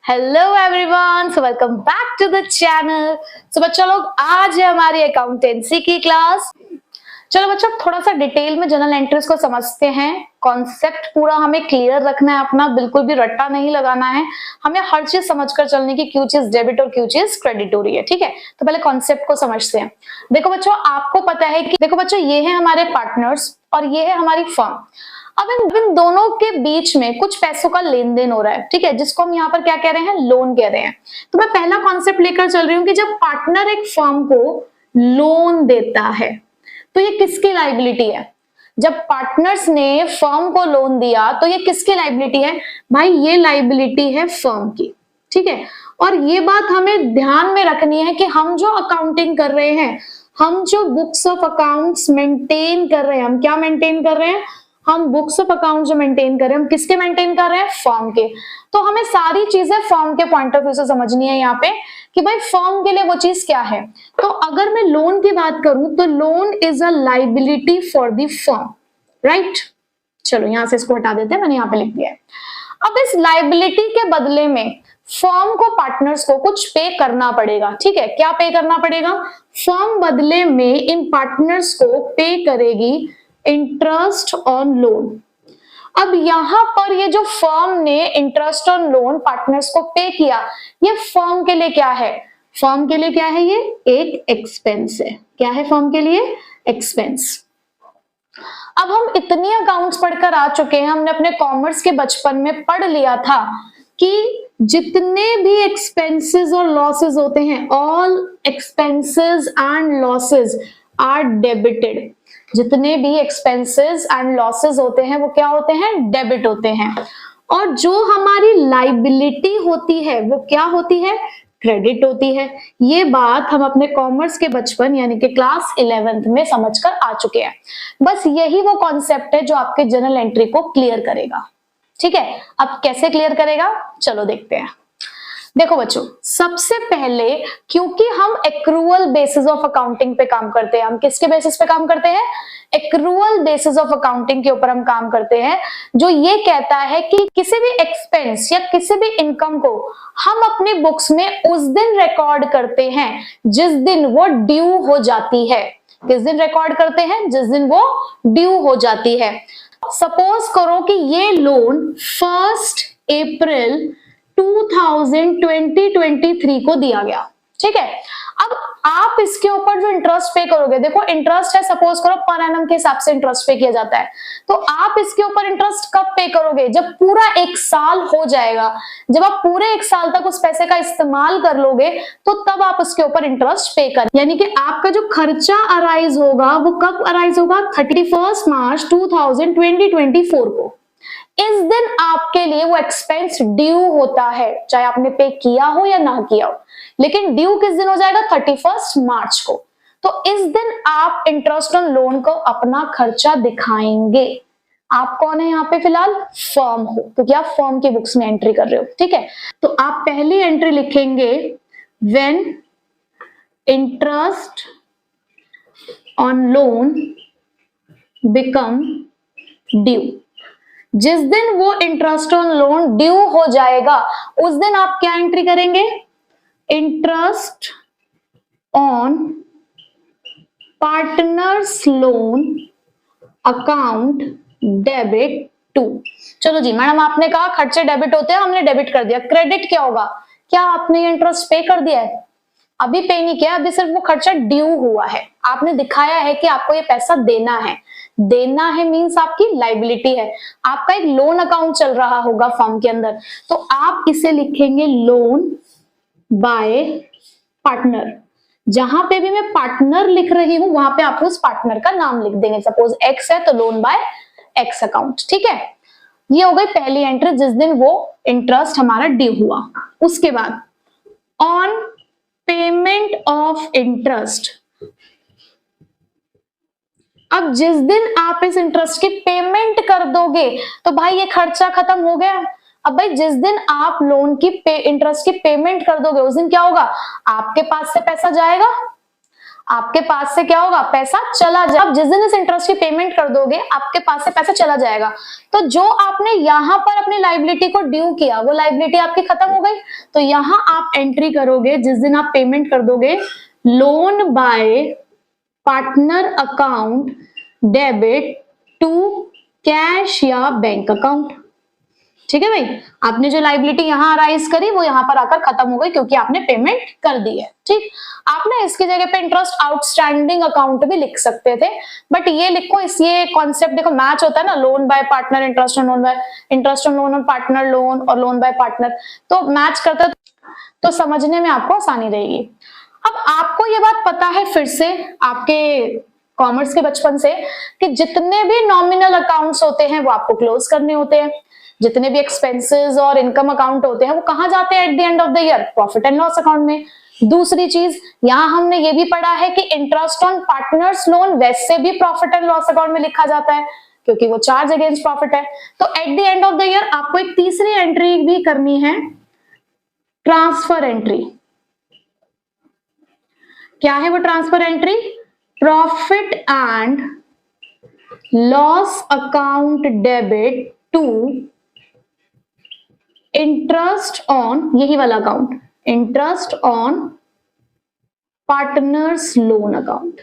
Hello everyone, so welcome back to the channel. So बच्चों लोग, आज है हमारी अकाउंटेंसी की क्लास। चलो बच्चों, थोड़ा सा डिटेल में जनरल एंट्रीज को समझते हैं। कॉन्सेप्ट पूरा हमें क्लियर रखना है अपना, बिल्कुल भी रट्टा नहीं लगाना है। हमें हर चीज समझकर चलने की, क्यों चीज डेबिट और क्यों चीज क्रेडिट हो रही है। ठीक है, तो पहले कॉन्सेप्ट को समझते हैं। देखो बच्चों, आपको पता है कि देखो बच्चों, ये है हमारे पार्टनर्स और ये है हमारी फर्म। अब इन दोनों के बीच में कुछ पैसों का लेन देन हो रहा है, ठीक है, जिसको हम यहाँ पर क्या कह रहे हैं, लोन कह रहे हैं। तो मैं पहला कॉन्सेप्ट लेकर चल रही हूँ कि जब पार्टनर एक फर्म को लोन देता है तो ये किसकी लायबिलिटी है। जब पार्टनर्स ने फर्म को लोन दिया तो ये किसकी लायबिलिटी है भाई, ये लायबिलिटी है फर्म की। ठीक है, और ये बात हमें ध्यान में रखनी है कि हम जो अकाउंटिंग कर रहे हैं, हम जो बुक्स ऑफ अकाउंट्स मेंटेन कर रहे हैं, हम क्या मेंटेन कर रहे हैं, हम बुक्स ऑफ अकाउंट जो मेंटेन कर रहे हैं, हम किसके मेंटेन कर रहे हैं, फर्म के। तो हमें सारी चीजें फर्म के पॉइंट ऑफ व्यू से समझनी है यहाँ पे कि भाई फर्म के लिए वो चीज क्या है। तो अगर मैं लोन की बात करूं तो loan is a liability for the firm, right. चलो यहां से इसको हटा देते हैं, मैंने यहाँ पे लिख दिया है। अब इस लायबिलिटी के बदले में फर्म को, पार्टनर्स को कुछ पे करना पड़ेगा। ठीक है, क्या पे करना पड़ेगा, फर्म बदले में इन पार्टनर्स को पे करेगी इंटरेस्ट ऑन लोन। अब यहां पर ये जो फर्म ने इंटरेस्ट ऑन लोन पार्टनर्स को पे किया, ये फर्म के लिए क्या है, फर्म के लिए क्या है, ये एक एक्सपेंस है। क्या है फर्म के लिए, एक्सपेंस। अब हम इतनी अकाउंट्स पढ़कर आ चुके हैं, हमने अपने कॉमर्स के बचपन में पढ़ लिया था कि जितने भी एक्सपेंसेस और लॉसेस होते हैं, all expenses and losses are debited. जितने भी एक्सपेंसेस एंड लॉसेस होते हैं वो क्या होते हैं, डेबिट होते हैं। और जो हमारी लायबिलिटी होती है वो क्या होती है, क्रेडिट होती है। ये बात हम अपने कॉमर्स के बचपन यानी कि क्लास 11th में समझकर आ चुके हैं। बस यही वो कॉन्सेप्ट है जो आपके जनरल एंट्री को क्लियर करेगा। ठीक है, अब कैसे क्लियर करेगा, चलो देखते हैं। देखो बच्चों, सबसे पहले क्योंकि हम एक्रूअल बेसिस ऑफ अकाउंटिंग पे काम करते हैं, हम किसके बेसिस पे काम करते हैं, एक्रूअल बेसिस ऑफ अकाउंटिंग के ऊपर हम काम करते हैं, जो ये कहता है कि किसी भी एक्सपेंस या किसी भी इनकम को हम अपनी बुक्स में उस दिन रिकॉर्ड करते हैं जिस दिन वो ड्यू हो जाती है। किस दिन रिकॉर्ड करते हैं, जिस दिन वो ड्यू हो जाती है। सपोज करो कि ये लोन 1 अप्रैल 2023 को दिया गया। ठीक है, अब आप इसके ऊपर जो इंटरेस्ट पे करोगे, देखो इंटरेस्ट है, सपोज करो पर एनम के हिसाब से इंटरेस्ट पे किया जाता है, तो आप इसके ऊपर इंटरेस्ट कब पे करोगे, जब पूरा 1 साल हो जाएगा। जब आप पूरे 1 साल तक उस पैसे का इस्तेमाल कर लोगे तो तब आप उसके ऊपर इंटरेस्ट पे कर, यानी कि आपका जो खर्चा अराइज होगा वो कब अराइज होगा, 31 मार्च 2024 को। इस दिन आपके लिए वो एक्सपेंस ड्यू होता है, चाहे आपने पे किया हो या ना किया हो, लेकिन ड्यू किस दिन हो जाएगा, 31 मार्च को। तो इस दिन आप इंटरेस्ट ऑन लोन को अपना खर्चा दिखाएंगे। आप कौन है यहाँ पे फिलहाल, फर्म हो, क्योंकि आप फर्म की बुक्स में एंट्री कर रहे हो। ठीक है, तो आप पहली एंट्री लिखेंगे when interest on loan become due. जिस दिन वो इंटरेस्ट ऑन लोन ड्यू हो जाएगा उस दिन आप क्या एंट्री करेंगे, interest on partners loan account debit to. चलो जी मैडम, आपने कहा खर्चे डेबिट होते हैं, हमने डेबिट कर दिया। क्रेडिट क्या होगा, क्या आपने इंटरेस्ट पे कर दिया है, अभी पे नहीं किया, अभी सिर्फ वो खर्चा ड्यू हुआ है। आपने दिखाया है कि आपको ये पैसा देना है। देना है मींस आपकी लायबिलिटी है। आपका एक लोन अकाउंट चल रहा होगा फर्म के अंदर, तो आप इसे लिखेंगे लोन बाय पार्टनर। जहां पे भी मैं पार्टनर लिख रही हूं वहां पे आप उस पार्टनर का नाम लिख देंगे। सपोज एक्स है तो लोन बाय एक्स अकाउंट। ठीक है, ये हो गई पहली एंट्री, जिस दिन वो इंटरेस्ट हमारा ड्यू हुआ। उसके बाद ऑन पेमेंट ऑफ इंटरेस्ट। अब जिस दिन आप इस इंटरेस्ट की पेमेंट कर दोगे तो भाई ये खर्चा खत्म हो गया। अब भाई जिस दिन आप लोन की इंटरेस्ट की पेमेंट कर दोगे उस दिन क्या होगा, आपके पास से पैसा जाएगा, आपके पास से क्या होगा, पैसा चला जाए। आप जिस दिन इस इंटरेस्ट की पेमेंट कर दोगे आपके पास से पैसा चला जाएगा। तो जो आपने यहाँ पर अपनी लाइबिलिटी को ड्यू किया वो लाइबिलिटी आपकी खत्म हो गई। तो यहाँ आप एंट्री करोगे जिस दिन आप पेमेंट कर दोगे, loan by partner account debit to cash या बैंक अकाउंट। ठीक है भाई, आपने जो लाइबिलिटी यहाँ अराइज करी वो यहाँ पर आकर खत्म हो गई क्योंकि आपने पेमेंट कर दी है। ठीक, आपने इसकी जगह पे इंटरेस्ट आउटस्टैंडिंग अकाउंट भी लिख सकते थे, बट ये लिखो, इस ये कॉन्सेप्ट देखो मैच होता है ना, loan by partner, interest on loan by interest on loan और पार्टनर लोन और लोन बाय पार्टनर, तो मैच करता तो समझने में आपको आसानी रहेगी। अब आपको ये बात पता है फिर से आपके कॉमर्स के बचपन से कि जितने भी नॉमिनल अकाउंट्स होते हैं वो आपको क्लोज करने होते हैं, जितने भी एक्सपेंसेस और इनकम अकाउंट होते हैं वो कहां जाते हैं at the end of the year, profit and loss account में। दूसरी चीज यहां हमने ये भी पढ़ा है कि इंटरेस्ट ऑन पार्टनर्स लोन वैसे भी प्रॉफिट एंड लॉस अकाउंट में लिखा जाता है क्योंकि वो चार्ज अगेंस्ट प्रॉफिट है। तो at the end of the year आपको एक तीसरी एंट्री भी करनी है, ट्रांसफर एंट्री। क्या है वो transfer entry? Profit and loss account debit to interest on, यही वाला account, interest on partners loan account.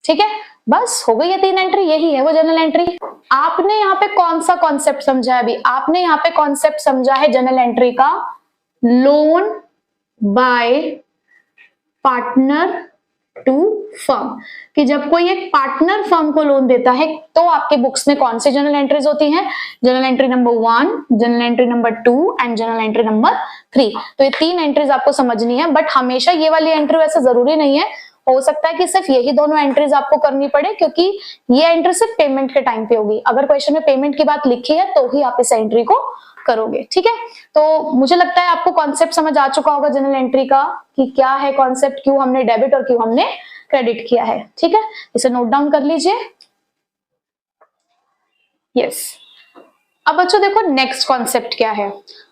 ठीक है, बस हो गई ये तीन एंट्री, यही है वो जनरल एंट्री। आपने यहाँ पे कौन सा कॉन्सेप्ट समझा है? अभी आपने यहाँ पे कॉन्सेप्ट समझा है जनरल एंट्री का, loan by partner to firm, कि जब कोई एक पार्टनर फर्म को लोन देता है तो आपके बुक्स में कौन सी जनरल एंट्रीज होती हैं? General entry number 1, general entry number 2 and general entry number 3। तो ये तीन एंट्रीज आपको समझनी है, बट हमेशा ये वाली एंट्री वैसे जरूरी नहीं है, हो सकता है कि सिर्फ यही दोनों एंट्रीज आपको करनी पड़े क्योंकि ये एंट्री सिर्फ पेमेंट के टाइम पे होगी। अगर क्वेश्चन में पेमेंट की बात लिखी है तो ही आप इस एंट्री को करोगे। ठीक है, तो मुझे लगता है आपको कॉन्सेप्ट समझ आ चुका होगा जनरल एंट्री का कि क्या है कॉन्सेप्ट, क्यों हमने डेबिट और क्यों हमने क्रेडिट किया है। ठीक है, इसे नोट डाउन कर लीजिए। यस, अब बच्चों देखो नेक्स्ट कॉन्सेप्ट क्या है।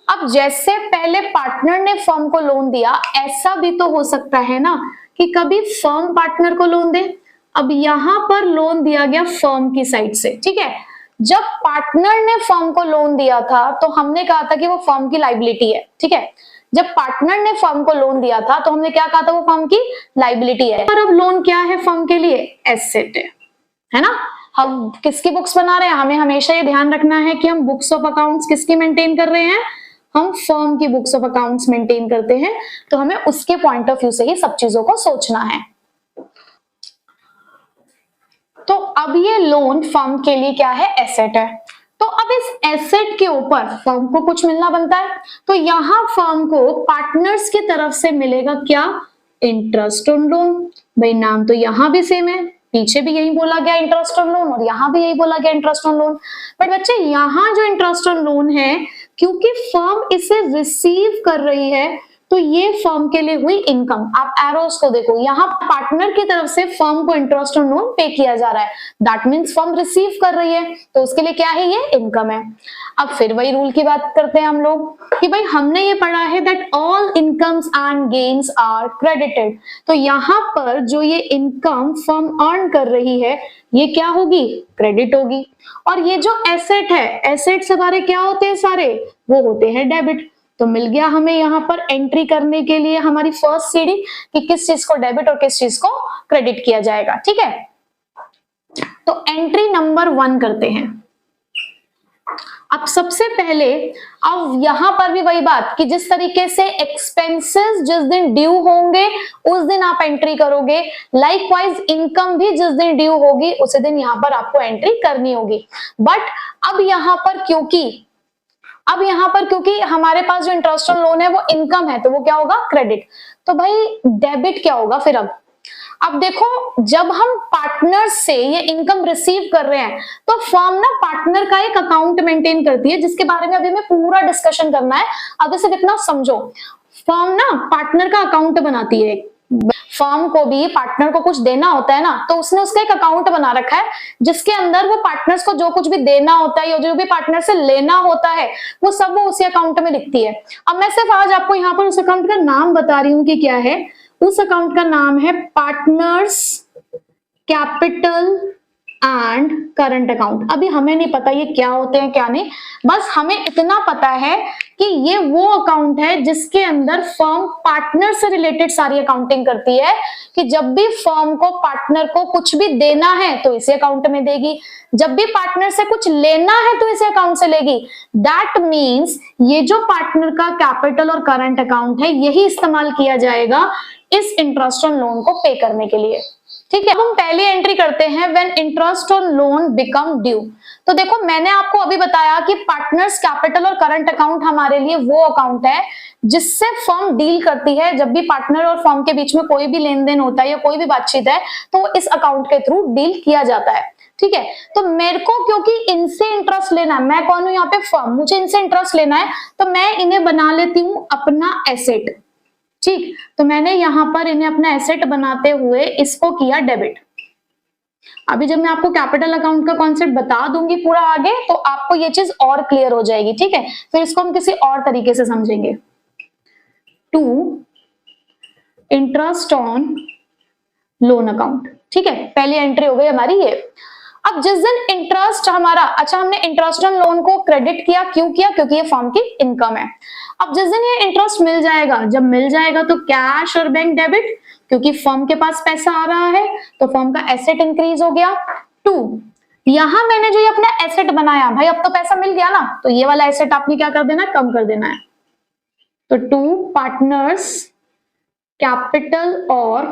अब जैसे पहले पार्टनर ने फर्म को लोन दिया, ऐसा भी तो हो सकता है ना कि कभी फर्म पार्टनर को लोन दे। अब यहां पर लोन दिया गया फर्म की साइड से। ठीक है, जब पार्टनर ने फर्म को लोन दिया था तो हमने कहा था कि वो फर्म की लाइबिलिटी है। ठीक है, जब पार्टनर ने फर्म को लोन दिया था तो हमने क्या कहा था, वो फर्म की लाइबिलिटी है। और अब लोन क्या है फर्म के लिए? एसेट है ना। हम किसकी बुक्स बना रहे हैं? हमें हमेशा ये ध्यान रखना है कि हम बुक्स ऑफ अकाउंट्स किसकी मेंटेन कर रहे हैं? हम फर्म की बुक्स ऑफ अकाउंट्स मेंटेन करते हैं, तो हमें उसके पॉइंट ऑफ व्यू से ही सब चीजों को सोचना है। तो अब ये लोन फर्म के लिए क्या है? एसेट है। तो अब इस एसेट के ऊपर फर्म को कुछ मिलना बनता है, तो यहां फर्म को पार्टनर्स की तरफ से मिलेगा क्या? Interest on loan. भाई नाम तो यहां भी सेम है, पीछे भी यही बोला गया इंटरेस्ट ऑन लोन और यहाँ भी यही बोला गया इंटरेस्ट ऑन लोन। बट बच्चे यहाँ जो इंटरेस्ट ऑन लोन है, क्योंकि फर्म इसे रिसीव कर रही है तो ये फर्म के लिए हुई इनकम। आप एरोस को देखो, यहाँ पार्टनर की तरफ से फर्म को इंटरेस्ट ऑन लोन पे किया जा रहा है, दैट मींस फर्म रिसीव कर रही है, तो उसके लिए क्या है? ये इनकम है। अब फिर वही रूल की बात करते हैं हम लोग कि भाई हमने ये पढ़ा है that all incomes and gains are credited. तो यहाँ पर जो ये इनकम फर्म अर्न कर रही है ये क्या होगी? क्रेडिट होगी। और ये जो एसेट है, एसेट्स हमारे क्या होते हैं? सारे वो होते हैं डेबिट। तो मिल गया हमें यहाँ पर एंट्री करने के लिए हमारी फर्स्ट सीढ़ी कि किस चीज को डेबिट और किस चीज को क्रेडिट किया जाएगा। ठीक है, तो एंट्री नंबर 1 करते हैं। अब सबसे पहले अब यहां पर भी वही बात कि जिस तरीके से एक्सपेंसेस जिस दिन ड्यू होंगे उस दिन आप एंट्री करोगे, लाइकवाइज इनकम भी जिस दिन ड्यू होगी उसी दिन यहां पर आपको एंट्री करनी होगी। बट अब यहां पर क्योंकि हमारे पास जो इंटरेस्ट ऑन लोन है वो इनकम है, तो वो क्या होगा? क्रेडिट। तो भाई डेबिट क्या होगा फिर? अब देखो, जब हम पार्टनर से ये इनकम रिसीव कर रहे हैं तो फर्म ना पार्टनर का एक अकाउंट मेंटेन करती है, जिसके बारे में अभी हमें पूरा डिस्कशन करना है। अब सिर्फ इतना समझो, फर्म ना पार्टनर का अकाउंट बनाती है। फर्म को भी पार्टनर को कुछ देना होता है ना, तो उसने उसका एक अकाउंट बना रखा है जिसके अंदर वो पार्टनर्स को जो कुछ भी देना होता है या जो भी पार्टनर से लेना होता है वो सब वो उसी अकाउंट में लिखती है। अब मैं सिर्फ आज आपको यहाँ पर उस अकाउंट का नाम बता रही हूँ कि क्या है। उस अकाउंट का नाम है partners capital and current account. अभी हमें नहीं पता ये क्या होते हैं क्या नहीं, बस हमें इतना पता है कि ये वो अकाउंट है जिसके अंदर फर्म पार्टनर से रिलेटेड सारी अकाउंटिंग करती है, कि जब भी फर्म को पार्टनर को कुछ भी देना है तो इसे अकाउंट में देगी, जब भी पार्टनर से कुछ लेना है तो इसे अकाउंट से लेगी। दैट मीन्स ये जो पार्टनर का कैपिटल और करंट अकाउंट है यही इस्तेमाल किया जाएगा इस इंटरेस्ट ऑन लोन को पे करने के लिए। ठीक है, अब हम पहली एंट्री करते हैं when interest on loan become due. तो देखो मैंने आपको अभी बताया कि पार्टनर्स कैपिटल और करंट अकाउंट हमारे लिए वो अकाउंट है जिससे फर्म डील करती है। जब भी पार्टनर और फर्म के बीच में कोई भी लेन देन होता है या कोई भी बातचीत है तो इस अकाउंट के थ्रू डील किया जाता है। ठीक है, तो मेरे को क्योंकि इनसे इंटरेस्ट लेना है, मैं कौन हूं यहाँ पे फर्म, मुझे इनसे इंटरेस्ट लेना है, तो मैं इन्हें बना लेती हूं अपना एसेट। ठीक, तो मैंने यहां पर इन्हें अपना एसेट बनाते हुए इसको किया डेबिट। अभी जब मैं आपको कैपिटल अकाउंट का कॉन्सेप्ट बता दूंगी पूरा आगे तो आपको ये चीज और क्लियर हो जाएगी। ठीक है, फिर इसको हम किसी और तरीके से समझेंगे। To interest on loan account. ठीक है, पहली एंट्री हो गई हमारी ये। अब जिस दिन इंटरेस्ट हमारा, अच्छा हमने इंटरेस्ट ऑन लोन को क्रेडिट किया, क्यों किया, क्योंकि ये फर्म की इनकम है। अब जिस दिन ये इंटरेस्ट मिल जाएगा, जब मिल जाएगा तो कैश और बैंक डेबिट, क्योंकि फर्म के पास पैसा आ रहा है तो फर्म का एसेट इंक्रीज हो गया। टू, यहां मैंने जो ये अपना एसेट बनाया, भाई अब तो पैसा मिल गया ना, तो ये वाला एसेट आपने क्या कर देना है, कम कर देना है। तो टू पार्टनर्स कैपिटल और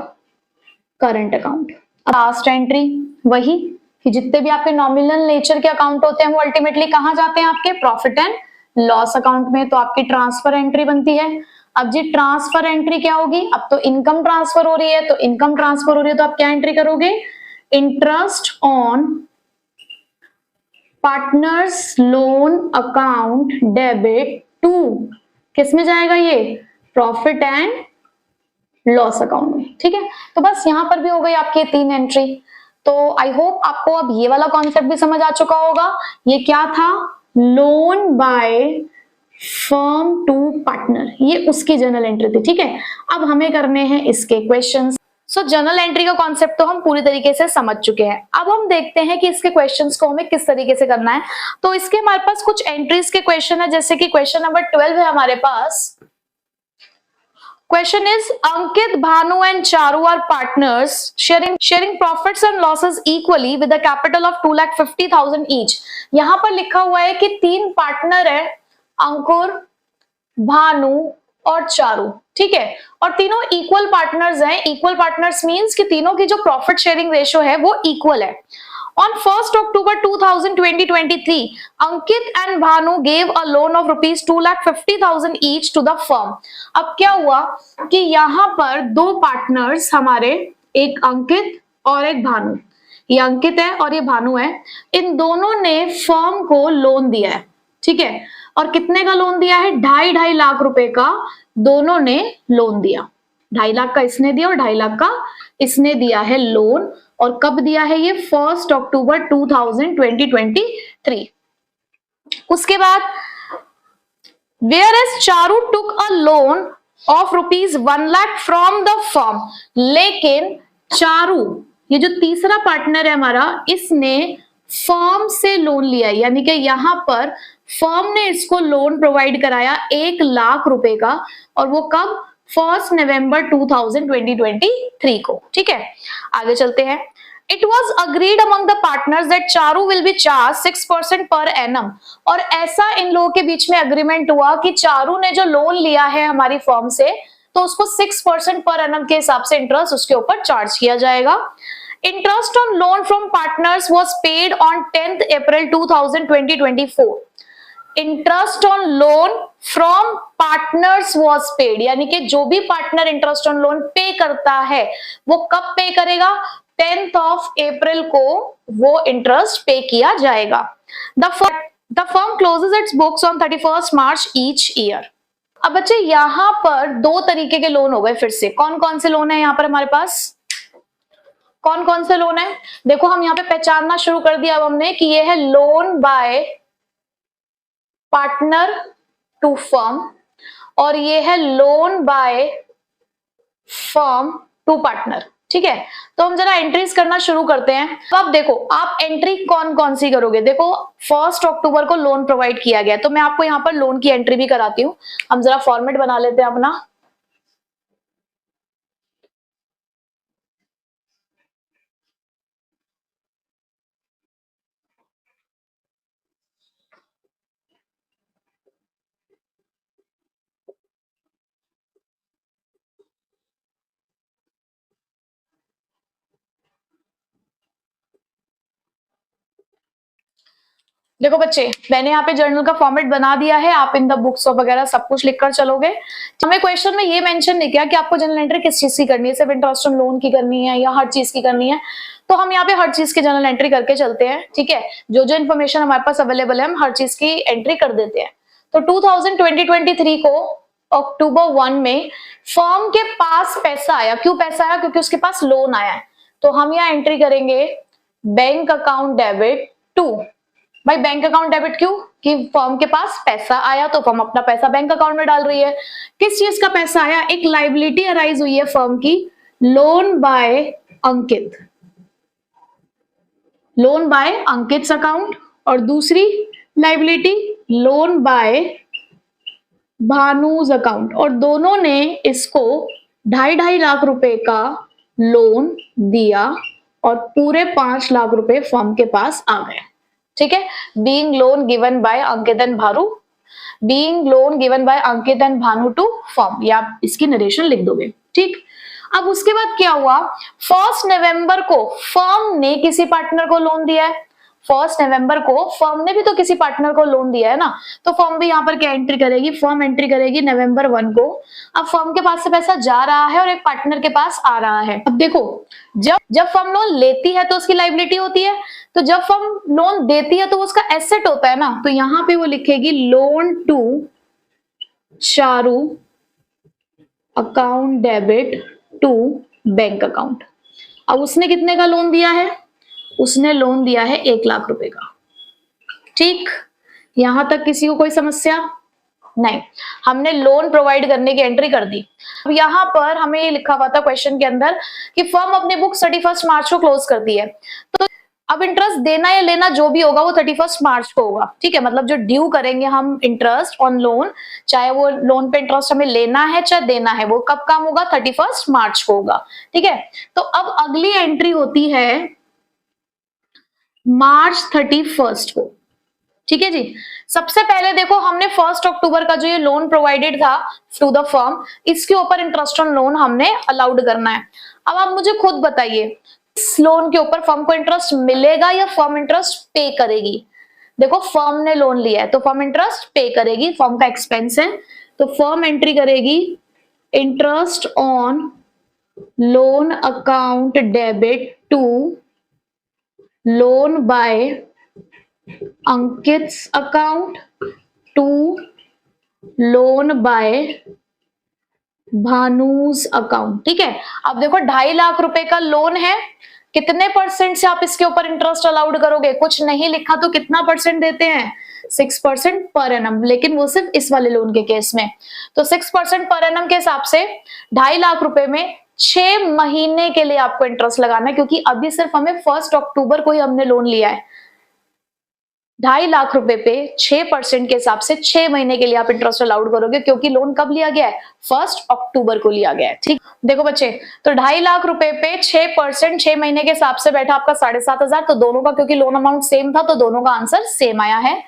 करंट अकाउंट। लास्ट एंट्री वही कि जितने भी आपके नॉमिनल नेचर के अकाउंट होते हैं वो अल्टीमेटली कहां जाते हैं, आपके प्रॉफिट एंड लॉस अकाउंट में। तो आपकी ट्रांसफर एंट्री बनती है। अब जी ट्रांसफर एंट्री क्या होगी, अब तो इनकम ट्रांसफर हो रही है, तो इनकम ट्रांसफर हो रही है तो आप क्या एंट्री करोगे, interest on partners loan account debit to, किस में जाएगा ये, प्रॉफिट एंड लॉस अकाउंट में। ठीक है, तो बस यहां पर भी हो गई आपकी 3 एंट्री। तो आई होप आपको अब ये वाला कॉन्सेप्ट भी समझ आ चुका होगा। ये क्या था, loan by firm to partner, ये उसकी जर्नल एंट्री थी। ठीक है, अब हमें करने हैं इसके क्वेश्चंस। सो जर्नल एंट्री का कॉन्सेप्ट तो हम पूरी तरीके से समझ चुके हैं। अब हम देखते हैं कि इसके क्वेश्चंस को हमें किस तरीके से करना है। तो इसके हमारे पास कुछ एंट्रीज के क्वेश्चन है, जैसे कि क्वेश्चन नंबर 12 है हमारे पास। Question is Ankit, Bhanu and Charu are partners sharing profits and losses equally with a capital of 2,50,000 each। यहां पर लिखा हुआ है कि 3 पार्टनर है, अंकुर, भानु और चारू। ठीक है, और तीनों इक्वल पार्टनर्स हैं। इक्वल पार्टनर्स मींस कि तीनों की जो प्रॉफिट शेयरिंग रेशियो है वो इक्वल है। On 1st October 2023, Ankit and Bhanu gave a loan of rupees 2,50,000 each to the firm। अब क्या हुआ कि यहाँ पर 2 पार्टनर्स हमारे, एक अंकित और एक भानु, ये अंकित है और ये भानु है, इन दोनों ने फर्म को लोन दिया है। ठीक है, और कितने का लोन दिया है, 2.5 लाख रुपए का दोनों ने लोन दिया। 2.5 लाख का इसने दिया और 2.5 लाख का इसने दिया है लोन। और कब दिया है ये, 1 अक्टूबर 2023। उसके बाद whereas Charu took a loan of rupees 1 lakh from the firm, लेकिन चारू, ये जो तीसरा पार्टनर है हमारा, इसने फर्म से लोन लिया, यानी कि यहां पर फर्म ने इसको लोन प्रोवाइड कराया 1 लाख रुपए का, और वो कब, 1 नवंबर 2023 को। ठीक है, आगे चलते हैं। It was agreed among the partners that Charu will be charged 6% per annum। और ऐसा इन लोगों के बीच में अग्रीमेंट हुआ कि चारू ने जो लोन लिया है हमारी फर्म से, तो उसको 6% पर एनम के हिसाब से इंटरेस्ट उसके ऊपर चार्ज किया जाएगा। Interest on loan from partners was paid on 10th April 2024। Interest on loan from partners was paid, यानी कि जो भी पार्टनर इंटरेस्ट ऑन लोन पे करता है वो कब पे करेगा, 10th April को वो इंटरेस्ट पे किया जाएगा। The firm closes its books on 31st March each year। अब बच्चे यहां पर 2 तरीके के लोन हो गए फिर से। कौन कौन से लोन है यहाँ पर हमारे पास, कौन कौन से लोन है, देखो हम यहाँ पे पहचानना शुरू कर दिया अब हमने कि ये है loan by partner to firm, और ये है loan by firm to partner. ठीक है, तो हम जरा एंट्रीज करना शुरू करते हैं। तो अब देखो आप एंट्री कौन कौन सी करोगे। देखो 1 अक्टूबर को लोन प्रोवाइड किया गया, तो मैं आपको यहाँ पर लोन की एंट्री भी कराती हूँ। हम जरा फॉर्मेट बना लेते हैं अपना। देखो बच्चे, मैंने यहाँ पे जर्नल का फॉर्मेट बना दिया है, आप इन द बुक्स वगैरह सब कुछ लिखकर चलोगे। हमें क्वेश्चन में ये मेंशन नहीं किया कि आपको जर्नल एंट्री किस चीज की करनी है, सिर्फ इंटरेस्ट ऑन लोन की करनी है या हर चीज की करनी है। तो हम यहाँ पे हर चीज की जर्नल एंट्री करके चलते हैं। ठीक है, जो जो इन्फॉर्मेशन हमारे पास अवेलेबल है हम हर चीज की एंट्री कर देते हैं। तो 2023 को अक्टूबर 1 में फर्म के पास पैसा आया। क्यों पैसा आया? क्योंकि उसके पास लोन आया है। तो हम यहाँ एंट्री करेंगे बैंक अकाउंट डेबिट टू। भाई बैंक अकाउंट डेबिट क्यों? कि फर्म के पास पैसा आया तो फर्म अपना पैसा बैंक अकाउंट में डाल रही है। किस चीज का पैसा आया? एक लायबिलिटी अराइज हुई है फर्म की, loan by Ankit, loan by Ankit account, और दूसरी liability loan by Bhanuj account, और दोनों ने इसको 2.5 लाख रुपए का लोन दिया और पूरे 5 लाख रुपए फर्म के पास आ गए। ठीक है, being loan given by Ankit and Bhanu, being loan given by Ankit and Bhanu to firm, या आप इसकी नरेशन लिख दोगे। ठीक, अब उसके बाद क्या हुआ? 1 नवंबर को फर्म ने किसी पार्टनर को लोन दिया है। 1 नवंबर को फर्म ने भी तो किसी पार्टनर को लोन दिया है ना, तो फर्म भी यहाँ पर क्या एंट्री करेगी? फर्म एंट्री करेगी नवंबर 1 को। अब फर्म के पास से पैसा जा रहा है और एक पार्टनर के पास आ रहा है। अब देखो, जब फर्म लोन लेती है तो उसकी लायबिलिटी होती है, तो जब फर्म लोन देती है तो उसका एसेट होता है ना। तो यहाँ पे वो लिखेगी loan to Charu account debit to bank account. अब उसने कितने का लोन दिया है? उसने लोन दिया है 1 लाख रुपए का। ठीक, यहां तक किसी को कोई समस्या नहीं? हमने लोन प्रोवाइड करने की एंट्री कर दी। अब यहाँ पर हमें ये लिखा हुआ था क्वेश्चन के अंदर कि फर्म अपने बुक 31 मार्च को क्लोज करती है। तो अब इंटरेस्ट देना या लेना जो भी होगा वो 31 मार्च को होगा। ठीक है, मतलब जो ड्यू करेंगे हम इंटरेस्ट ऑन लोन, चाहे वो लोन पे इंटरेस्ट हमें लेना है चाहे देना है, वो कब काम होगा? 31 मार्च को होगा। ठीक है, तो अब अगली एंट्री होती है मार्च 31 को। ठीक है जी, सबसे पहले देखो हमने 1 अक्टूबर का जो ये लोन प्रोवाइडेड था टू द फर्म, इसके ऊपर इंटरेस्ट ऑन लोन हमने अलाउड करना है। अब आप मुझे खुद बताइए, इस लोन के ऊपर फर्म को इंटरेस्ट मिलेगा या फर्म इंटरेस्ट पे करेगी? देखो फर्म ने लोन लिया है तो फर्म इंटरेस्ट पे करेगी, फर्म का एक्सपेंस है, तो फर्म एंट्री करेगी interest on loan account debit to loan by Ankit's account to loan by Bhanuj account. ठीक है, अब देखो 2.5 लाख रुपए का लोन है, कितने परसेंट से आप इसके ऊपर इंटरेस्ट अलाउड करोगे? कुछ नहीं लिखा तो कितना परसेंट देते हैं? 6% पर एनम, लेकिन वो सिर्फ इस वाले लोन के केस में। तो 6% पर एनम के हिसाब से 2.5 लाख रुपए में 6 महीने के लिए आपको इंटरेस्ट लगाना है, क्योंकि अभी सिर्फ हमें 1 अक्टूबर को ही हमने लोन लिया है। 2.5 लाख रुपए पे 6% के हिसाब से 6 महीने के लिए आप इंटरेस्ट अलाउड करोगे, क्योंकि लोन कब लिया गया है? 1 अक्टूबर को लिया गया है। ठीक, देखो बच्चे, तो 2.5 लाख रुपए पे 6% 6 महीने के हिसाब से बैठा आपका 7,500। तो दोनों का, क्योंकि लोन अमाउंट सेम था तो दोनों का आंसर सेम आया है।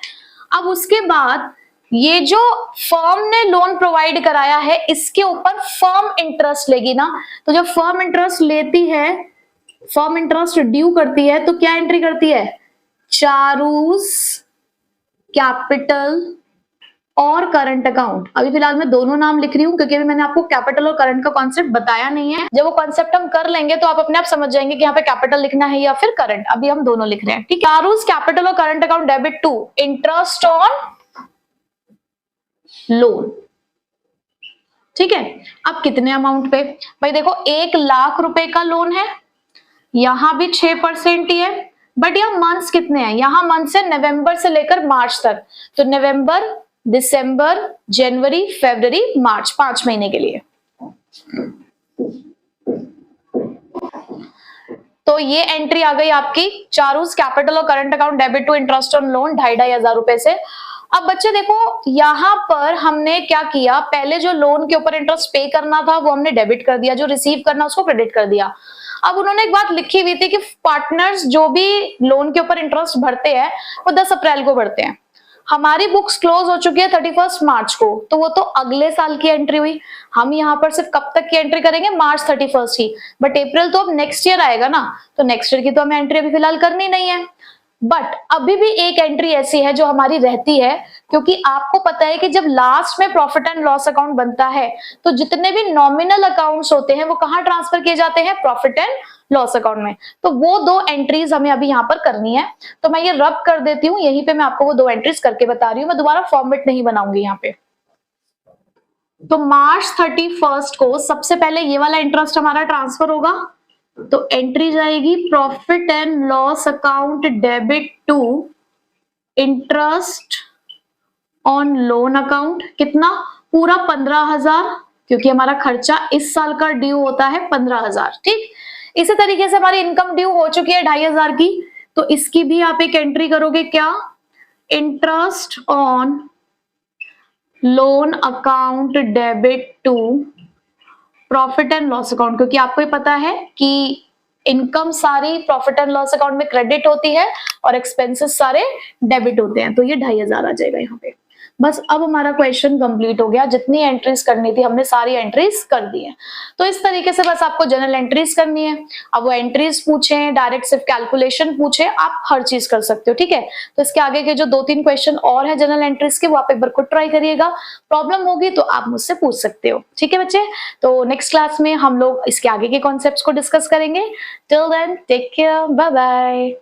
अब उसके बाद ये जो फर्म ने लोन प्रोवाइड कराया है इसके ऊपर फर्म इंटरेस्ट लेगी ना। तो जब फर्म इंटरेस्ट लेती है, फर्म इंटरेस्ट ड्यू करती है, तो क्या एंट्री करती है? चारूस कैपिटल और करंट अकाउंट। अभी फिलहाल मैं दोनों नाम लिख रही हूं क्योंकि अभी मैंने आपको कैपिटल और करंट का कॉन्सेप्ट बताया नहीं है। जब वो कॉन्सेप्ट हम कर लेंगे तो आप अपने आप समझ जाएंगे कि यहाँ पे कैपिटल लिखना है या फिर करंट। अभी हम दोनों लिख रहे हैं। ठीक है, चारूस कैपिटल और current account debit to interest on loan. ठीक है, अब कितने अमाउंट पे? भाई देखो 1 लाख रुपए का लोन है, यहां भी 6% ही है, बट यहाँ मंथ्स कितने हैं? यहाँ मंथ्स है नवंबर से लेकर मार्च तक। तो नवंबर, दिसंबर, जनवरी, फरवरी, मार्च, 5 महीने के लिए। तो ये एंट्री आ गई आपकी चारूज कैपिटल और current account debit to interest on loan 2,500 रुपए से। अब बच्चे देखो यहां पर हमने क्या किया, पहले जो लोन के ऊपर इंटरेस्ट पे करना था वो हमने डेबिट कर दिया, जो रिसीव करना उसको क्रेडिट कर दिया। अब उन्होंने एक बात लिखी हुई थी कि पार्टनर्स जो भी लोन के ऊपर इंटरेस्ट भरते हैं वो 10 अप्रैल को भरते हैं। हमारी बुक्स क्लोज हो चुकी है 31 मार्च को, तो वो तो अगले साल की एंट्री हुई। हम यहाँ पर सिर्फ कब तक की एंट्री करेंगे, मार्च 31 की, बट अप्रैल तो अब नेक्स्ट ईयर आएगा ना, तो नेक्स्ट ईयर की तो हमें एंट्री अभी फिलहाल करनी नहीं है। बट अभी भी एक एंट्री ऐसी है जो हमारी रहती है, क्योंकि आपको पता है कि जब लास्ट में प्रॉफिट एंड लॉस अकाउंट बनता है तो जितने भी नॉमिनल अकाउंट्स होते हैं वो कहाँ ट्रांसफर किए जाते हैं, प्रॉफिट एंड लॉस अकाउंट में। तो वो 2 एंट्रीज हमें अभी यहाँ पर करनी है, तो मैं ये रब कर देती हूँ, यहीं पे मैं आपको वो 2 एंट्रीज करके बता रही हूँ, मैं दोबारा फॉर्मेट नहीं बनाऊंगी यहाँ पे। तो मार्च 31 को सबसे पहले ये वाला इंटरेस्ट हमारा ट्रांसफर होगा, तो एंट्री जाएगी profit and loss account debit to interest on loan account. कितना, पूरा 15,000, क्योंकि हमारा खर्चा इस साल का ड्यू होता है 15,000। ठीक, इसी तरीके से हमारी इनकम ड्यू हो चुकी है 2,500 की, तो इसकी भी आप एक एंट्री करोगे, क्या, interest on loan account debit to profit and loss account, क्योंकि आपको ही पता है कि इनकम सारी प्रॉफिट एंड लॉस अकाउंट में क्रेडिट होती है और एक्सपेंसेस सारे डेबिट होते हैं, तो ये 2,500 आ जाएगा यहाँ पे। बस अब हमारा क्वेश्चन कंप्लीट हो गया, जितनी एंट्रीज करनी थी हमने सारी एंट्रीज कर दी है। तो इस तरीके से बस आपको जनरल एंट्रीज करनी है। अब वो एंट्रीज पूछे, डायरेक्ट सिर्फ कैलकुलेशन पूछे, आप हर चीज कर सकते हो। ठीक है, तो इसके आगे के जो 2-3 क्वेश्चन और है जनरल एंट्रीज के, वो आप एक बार खुद ट्राई करिएगा, प्रॉब्लम होगी तो आप मुझसे पूछ सकते हो। ठीक है बच्चे, तो नेक्स्ट क्लास में हम लोग इसके आगे के कॉन्सेप्ट्स को डिस्कस करेंगे। Till then take care, bye bye.